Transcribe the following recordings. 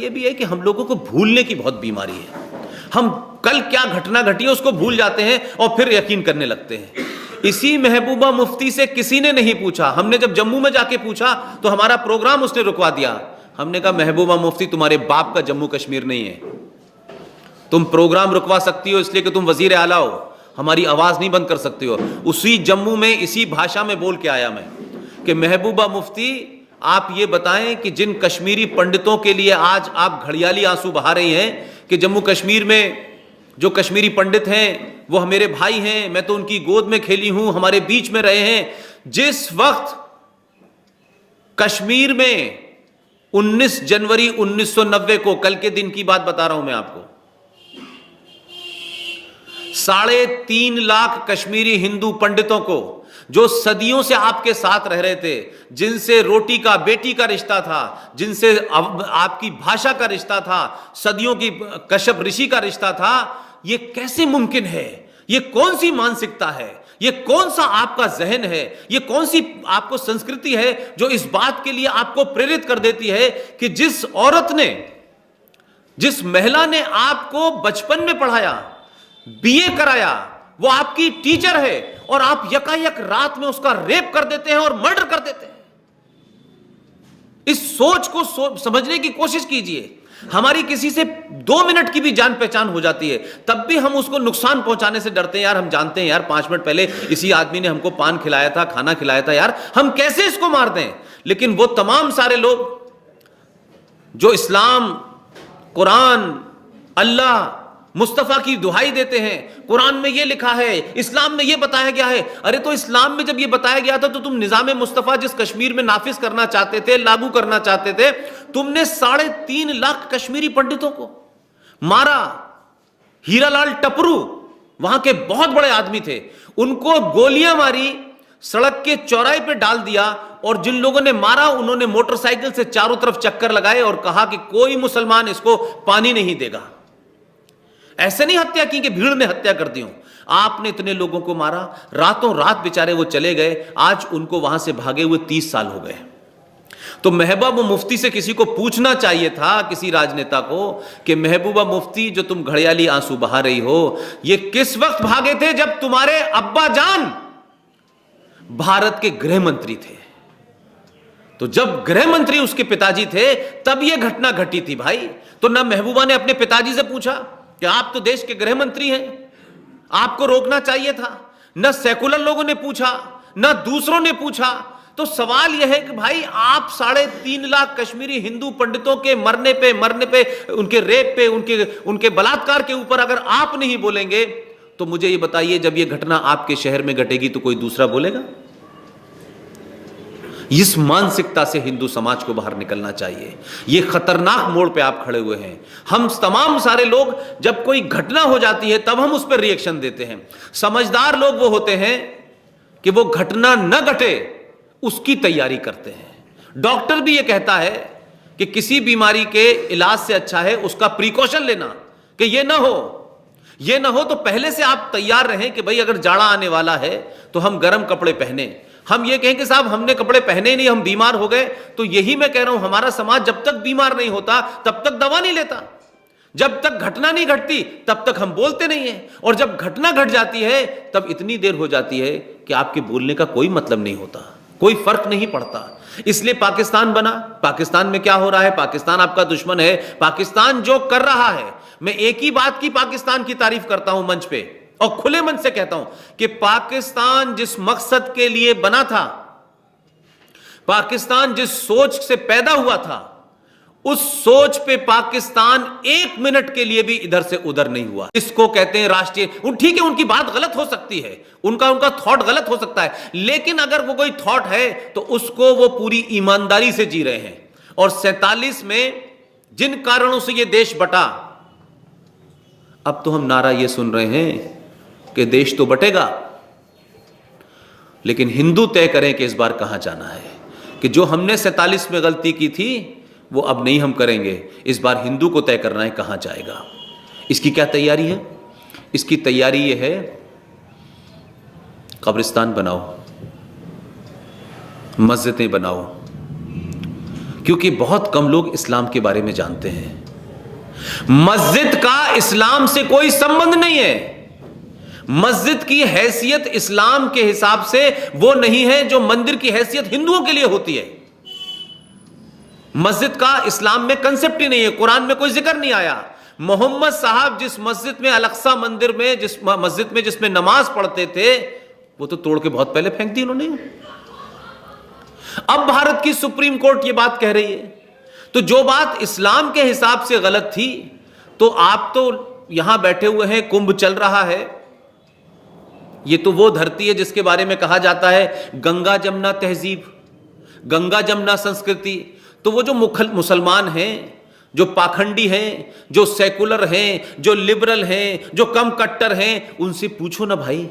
यह भी है कि हम लोगों को भूलने की बहुत बीमारी है। हम कल क्या घटना घटी है उसको भूल जाते हैं और फिर यकीन करने लगते हैं। इसी महबूबा मुफ्ती से किसी ने नहीं पूछा। हमने जब जम्मू में जाके पूछा तो हमारा प्रोग्राम उसने रुकवा दिया। हमने कहा महबूबा मुफ्ती तुम्हारे बाप का जम्मू कश्मीर नहीं है, तुम प्रोग्राम रुकवा सकती हो इसलिए कि तुम वजीर आला हो, हमारी आवाज नहीं बंद कर सकती हो। उसी जम्मू में इसी भाषा में बोल के आया मैं कि महबूबा मुफ्ती आप ये बताएं कि जिन कश्मीरी पंडितों के लिए आज आप घड़ियाली आंसू बहा रही हैं कि जम्मू कश्मीर में जो कश्मीरी पंडित हैं वो मेरे भाई हैं, मैं तो उनकी गोद में खेली हूं, हमारे बीच में रहे हैं। जिस वक्त कश्मीर में 19 जनवरी 1990 को, कल के दिन की बात बता रहा हूं मैं आपको, 3.5 लाख कश्मीरी हिंदू पंडितों को जो सदियों से आपके साथ रह रहे थे, जिनसे रोटी का बेटी का रिश्ता था, जिनसे आपकी भाषा का रिश्ता था, सदियों की कश्यप ऋषि का रिश्ता था, ये कैसे मुमकिन है? ये कौन सी मानसिकता है? ये कौन सा आपका जहन है? ये कौन सी आपको संस्कृति है जो इस बात के लिए आपको प्रेरित कर देती है कि जिस औरत ने, जिस महिला ने आपको बचपन में पढ़ाया, बीए कराया, वो आपकी टीचर है और आप यकायक रात में उसका रेप कर देते हैं और मर्डर कर देते हैं। इस सोच को समझने की कोशिश कीजिए। हमारी किसी से 2 मिनट की भी जान पहचान हो जाती है तब भी हम उसको नुकसान पहुंचाने से डरते हैं। यार हम जानते हैं यार 5 मिनट पहले इसी आदमी ने हमको पान खिलाया था, खाना खिलाया था, यार हम कैसे इसको मार दें? लेकिन वो तमाम सारे लोग जो इस्लाम, कुरान, अल्लाह, मुस्तफा की दुहाई देते हैं, कुरान में ये लिखा है, इस्लाम में ये बताया गया है। अरे तो इस्लाम में जब ये बताया गया था तो तुम निजाम मुस्तफा जिस कश्मीर में नाफिज करना चाहते थे, लागू करना चाहते थे, तुमने 3.5 लाख कश्मीरी पंडितों को मारा। हीरालाल टपरू वहां के बहुत बड़े आदमी थे, उनको गोलियां मारी, सड़क के चौराहे पे डाल दिया और जिन लोगों ने मारा उन्होंने मोटरसाइकिल से चारों तरफ चक्कर लगाए और कहा कि कोई मुसलमान इसको पानी नहीं देगा। ऐसे नहीं हत्या की कि भीड़ ने हत्या कर दी हो। आपने इतने लोगों को मारा, रातों रात बेचारे वो चले गए, आज उनको वहां से भागे हुए 30 साल हो गए। तो महबूबा मुफ्ती से किसी को पूछना चाहिए था, किसी राजनेता को, कि महबूबा मुफ्ती जो तुम घड़ियाली आंसू बहा रही हो, ये किस वक्त भागे थे जब तुम्हारे अब्बा जान भारत के गृह मंत्री थे? तो जब गृह मंत्री उसके पिताजी थे तब यह घटना घटी थी भाई। तो ना महबूबा ने अपने पिताजी से पूछा कि आप तो देश के गृह मंत्री हैं, आपको रोकना चाहिए था, न सेकुलर लोगों ने पूछा, न दूसरों ने पूछा। तो सवाल यह है कि भाई आप 3.5 लाख कश्मीरी हिंदू पंडितों के मरने पे, उनके रेप पे, उनके बलात्कार के ऊपर अगर आप नहीं बोलेंगे तो मुझे ये बताइए जब ये घटना आपके शहर में घटेगी तो कोई दूसरा बोलेगा? इस मानसिकता से हिंदू समाज को बाहर निकलना चाहिए। यह खतरनाक मोड़ पे आप खड़े हुए हैं। हम तमाम सारे लोग जब कोई घटना हो जाती है तब हम उस पर रिएक्शन देते हैं। समझदार लोग वो होते हैं कि वो घटना न घटे उसकी तैयारी करते हैं। डॉक्टर भी ये कहता है कि किसी बीमारी के इलाज से अच्छा है उसका प्रिकॉशन लेना, कि ये ना हो तो पहले से आप तैयार रहें कि भाई अगर जाड़ा आने वाला है तो हम गर्म कपड़े पहने। हम ये कहें कि साहब हमने कपड़े पहने ही नहीं, हम बीमार हो गए, तो यही मैं कह रहा हूं हमारा समाज जब तक बीमार नहीं होता तब तक दवा नहीं लेता। जब तक घटना नहीं घटती तब तक हम बोलते नहीं है, और जब घटना घट जाती है तब इतनी देर हो जाती है कि आपके बोलने का कोई मतलब नहीं होता, कोई फर्क नहीं पड़ता। इसलिए पाकिस्तान बना। पाकिस्तान में क्या हो रहा है? पाकिस्तान आपका दुश्मन है। पाकिस्तान जो कर रहा है, मैं एक ही बात की पाकिस्तान की तारीफ करता हूं मंच पे और खुले मन से कहता हूं कि पाकिस्तान जिस मकसद के लिए बना था, पाकिस्तान जिस सोच से पैदा हुआ था, उस सोच पे पाकिस्तान 1 मिनट के लिए भी इधर से उधर नहीं हुआ। इसको कहते हैं राष्ट्रीय। ठीक है, उनकी बात गलत हो सकती है, उनका थॉट गलत हो सकता है, लेकिन अगर वो कोई थॉट है तो उसको वो पूरी ईमानदारी से जी रहे हैं। और 47 में जिन कारणों से ये देश बटा, अब तो हम नारा ये सुन रहे हैं कि देश तो बटेगा, लेकिन हिंदू तय करें कि इस बार कहां जाना है, कि जो हमने 47 में गलती की थी वो अब नहीं हम करेंगे। इस बार हिंदू को तय करना है कहां जाएगा। इसकी क्या तैयारी है? इसकी तैयारी ये है, कब्रिस्तान बनाओ, मस्जिदें बनाओ, क्योंकि बहुत कम लोग इस्लाम के बारे में जानते हैं। मस्जिद का इस्लाम से कोई संबंध नहीं है। मस्जिद की हैसियत इस्लाम के हिसाब से वो नहीं है जो मंदिर की हैसियत हिंदुओं के लिए होती है। मस्जिद का इस्लाम में कंसेप्ट ही नहीं है, कुरान में कोई जिक्र नहीं आया। मोहम्मद साहब जिस मस्जिद में, अल-अक्सा मंदिर में, जिस मस्जिद में जिसमें नमाज पढ़ते थे, वो तो तोड़ के बहुत पहले फेंक दी उन्होंने। अब भारत की सुप्रीम कोर्ट ये बात कह रही है। तो जो बात इस्लाम के हिसाब से गलत थी, तो आप तो यहां बैठे हुए हैं, कुंभ चल रहा है। ये तो वो धरती है जिसके बारे में कहा जाता है गंगा जमुना तहजीब, गंगा जमुना संस्कृति। तो वो जो मुसलमान हैं, जो पाखंडी हैं, जो सेकुलर हैं, जो लिबरल हैं, जो कम कट्टर हैं, उनसे पूछो ना भाई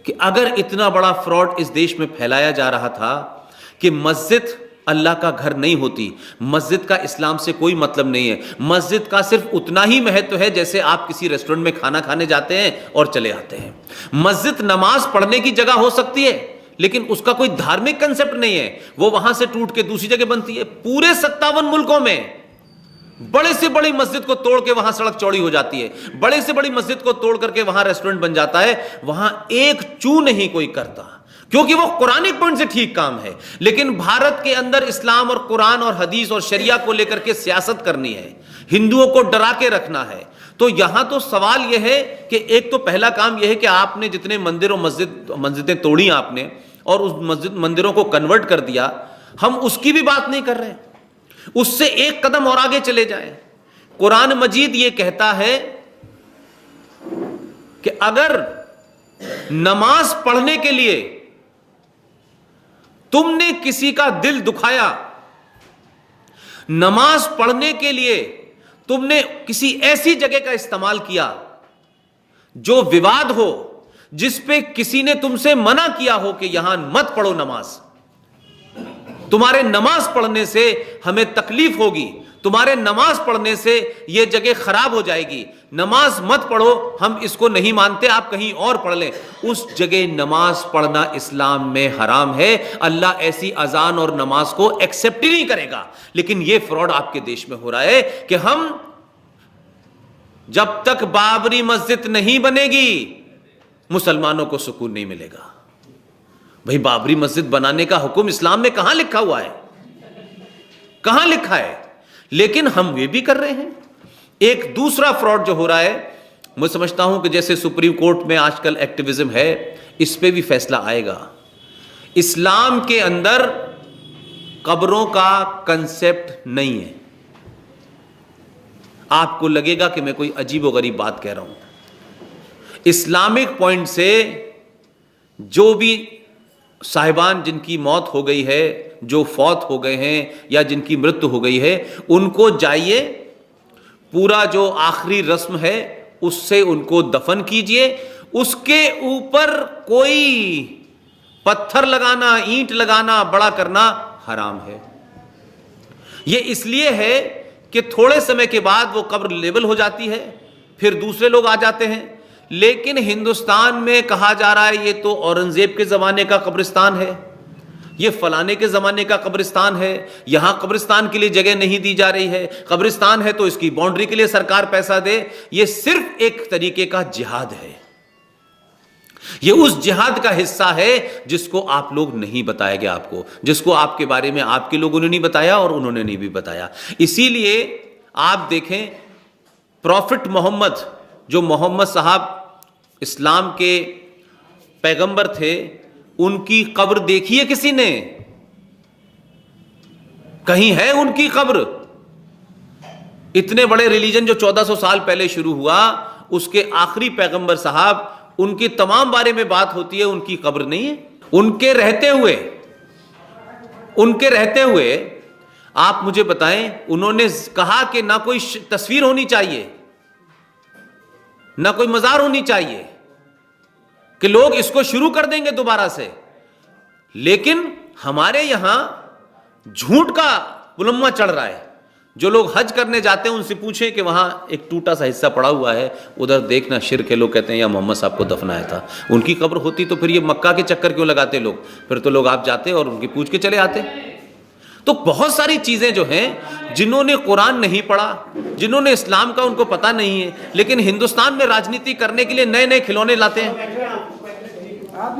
कि अगर इतना बड़ा फ्रॉड इस देश में फैलाया जा रहा था कि मस्जिद अल्लाह का घर नहीं होती, मस्जिद का इस्लाम से कोई मतलब नहीं है, मस्जिद का सिर्फ उतना ही महत्व है जैसे आप किसी रेस्टोरेंट में खाना खाने जाते हैं और चले आते हैं। मस्जिद नमाज पढ़ने की जगह हो सकती है, लेकिन उसका कोई धार्मिक कंसेप्ट नहीं है। वो वहां से टूट के दूसरी जगह बनती है। पूरे 57 मुल्कों में बड़े से बड़ी मस्जिद को तोड़ के वहां सड़क चौड़ी हो जाती है, बड़े से बड़ी मस्जिद को तोड़ करके वहां रेस्टोरेंट बन जाता है। वहां एक चू नहीं कोई करता, क्योंकि वो कुरानिक पॉइंट से ठीक काम है। लेकिन भारत के अंदर इस्लाम और कुरान और हदीस और शरिया को लेकर के सियासत करनी है, हिंदुओं को डरा के रखना है। तो यहां तो सवाल यह है कि एक तो पहला काम यह है कि आपने जितने मंदिर और मस्जिदें तोड़ी आपने और उस मंदिरों को कन्वर्ट कर दिया, हम उसकी भी बात नहीं कर रहे। उससे एक कदम और आगे चले जाएं। कुरान मजीद ये कहता है कि अगर नमाज पढ़ने के लिए तुमने किसी का दिल दुखाया, नमाज पढ़ने के लिए तुमने किसी ऐसी जगह का इस्तेमाल किया जो विवाद हो, जिस पे किसी ने तुमसे मना किया हो कि यहां मत पढ़ो नमाज, तुम्हारे नमाज पढ़ने से हमें तकलीफ होगी, तुम्हारे नमाज पढ़ने से यह जगह खराब हो जाएगी, नमाज मत पढ़ो, हम इसको नहीं मानते, आप कहीं और पढ़ लें, उस जगह नमाज पढ़ना इस्लाम में हराम है। अल्लाह ऐसी अजान और नमाज को एक्सेप्ट ही नहीं करेगा। लेकिन यह फ्रॉड आपके देश में हो रहा है कि हम जब तक बाबरी मस्जिद नहीं बनेगी मुसलमानों को सुकून नहीं मिलेगा। भाई बाबरी मस्जिद बनाने का हुक्म इस्लाम में कहां लिखा हुआ है? कहां लिखा है? लेकिन हम वे भी कर रहे हैं। एक दूसरा फ्रॉड जो हो रहा है, मैं समझता हूं कि जैसे सुप्रीम कोर्ट में आजकल एक्टिविज्म है, इस पे भी फैसला आएगा। इस्लाम के अंदर कब्रों का कंसेप्ट नहीं है। आपको लगेगा कि मैं कोई अजीबोगरीब बात कह रहा हूं। इस्लामिक पॉइंट से जो भी साहिबान जिनकी मौत हो गई है, जो फौत हो गए हैं या जिनकी मृत्यु हो गई है, उनको जाइए, पूरा जो आखिरी रस्म है उससे उनको दफन कीजिए। उसके ऊपर कोई पत्थर लगाना, ईंट लगाना, बड़ा करना हराम है। यह इसलिए है कि थोड़े समय के बाद वो कब्र लेवल हो जाती है, फिर दूसरे लोग आ जाते हैं। लेकिन हिंदुस्तान में कहा जा रहा है ये तो औरंगजेब के ज़माने का कब्रिस्तान है, ये फलाने के ज़माने का कब्रिस्तान है, यहाँ कब्रिस्तान के लिए जगह नहीं दी जा रही है, कब्रिस्तान है तो इसकी बाउंड्री के लिए सरकार पैसा दे। ये सिर्फ एक तरीके का जिहाद है। ये उस जिहाद का हिस्सा है जिसको आप लोग नहीं बताया गया आपको, जिसको आपके बारे में आपके लोगों ने नहीं बताया और उन्होंने नहीं भी बताया। इसीलिए आप देखें, प्रॉफिट मोहम्मद, जो मोहम्मद साहब इस्लाम के पैगंबर थे, उनकी कब्र देखी है किसी ने? कहीं है उनकी कब्र? इतने बड़े रिलीजन जो 1400 साल पहले शुरू हुआ, उसके आखिरी पैगंबर साहब, उनकी तमाम बारे में बात होती है, उनकी कब्र नहीं है। उनके रहते हुए आप मुझे बताएं, उन्होंने कहा कि ना कोई तस्वीर होनी चाहिए, ना कोई मजार होनी चाहिए, कि लोग इसको शुरू कर देंगे दोबारा से। लेकिन हमारे यहां झूठ का पुलम्मा चढ़ रहा है। जो लोग हज करने जाते हैं उनसे पूछें कि वहां एक टूटा सा हिस्सा पड़ा हुआ है, उधर देखना शिर्क है, लोग कहते हैं या मोहम्मद साहब को दफनाया था। उनकी कब्र होती तो फिर ये मक्का के चक्कर क्यों लगाते लोग? फिर तो लोग आप जाते और उनकी पूछ के चले आते। तो बहुत सारी चीजें जो हैं, जिन्होंने कुरान नहीं पढ़ा, जिन्होंने इस्लाम का उनको पता नहीं है, लेकिन हिंदुस्तान में राजनीति करने के लिए नए नए खिलौने लाते हैं,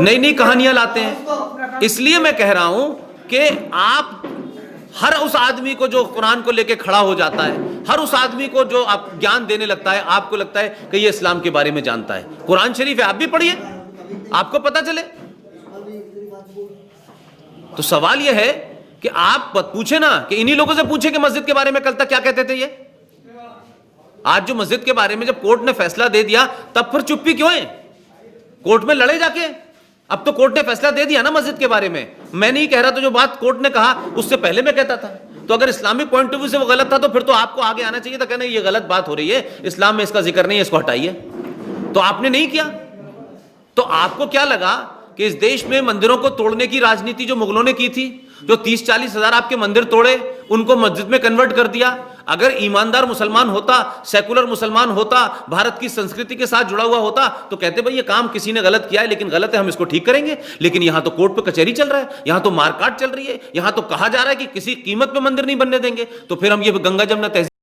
नई नई कहानियां लाते हैं। इसलिए मैं कह रहा हूं कि आप हर उस आदमी को जो कुरान को लेके खड़ा हो जाता है, हर उस आदमी को जो आप ज्ञान देने लगता है, आपको लगता है कि ये इस्लाम के बारे में जानता है। कुरान शरीफ है, आप भी पढ़िए, आपको पता चले। तो सवाल यह है कि आप पूछे ना, कि इन्हीं लोगों से पूछे कि मस्जिद के बारे में कल तक क्या कहते थे ये। आज जो मस्जिद के बारे में जब कोर्ट ने फैसला दे दिया, तब फिर चुप्पी क्यों है? कोर्ट में लड़े जाके। अब तो कोर्ट ने फैसला दे दिया ना मस्जिद के बारे में। मैं नहीं कह रहा, तो जो बात कोर्ट ने कहा उससे पहले मैं कहता था। तो अगर इस्लामिक पॉइंट ऑफ व्यू से वो गलत था, तो फिर तो आपको आगे आना चाहिए था, कहना ये गलत बात हो रही है, इस्लाम में इसका जिक्र नहीं है, इसको हटाइए। तो आपने नहीं किया। तो आपको क्या लगा कि इस देश में मंदिरों को तोड़ने की राजनीति जो मुगलों ने की थी, जो 30-40 हजार आपके मंदिर तोड़े, उनको मस्जिद में कन्वर्ट कर दिया। अगर ईमानदार मुसलमान होता, सेकुलर मुसलमान होता, भारत की संस्कृति के साथ जुड़ा हुआ होता, तो कहते भाई ये काम किसी ने गलत किया है, लेकिन गलत है, हम इसको ठीक करेंगे। लेकिन यहां तो कोर्ट पे कचहरी चल रहा है, यहां तो मारकाट चल रही है, यहां तो कहा जा रहा है कि किसी कीमत पे मंदिर नहीं बनने देंगे। तो फिर हम ये गंगा जमुना तहसील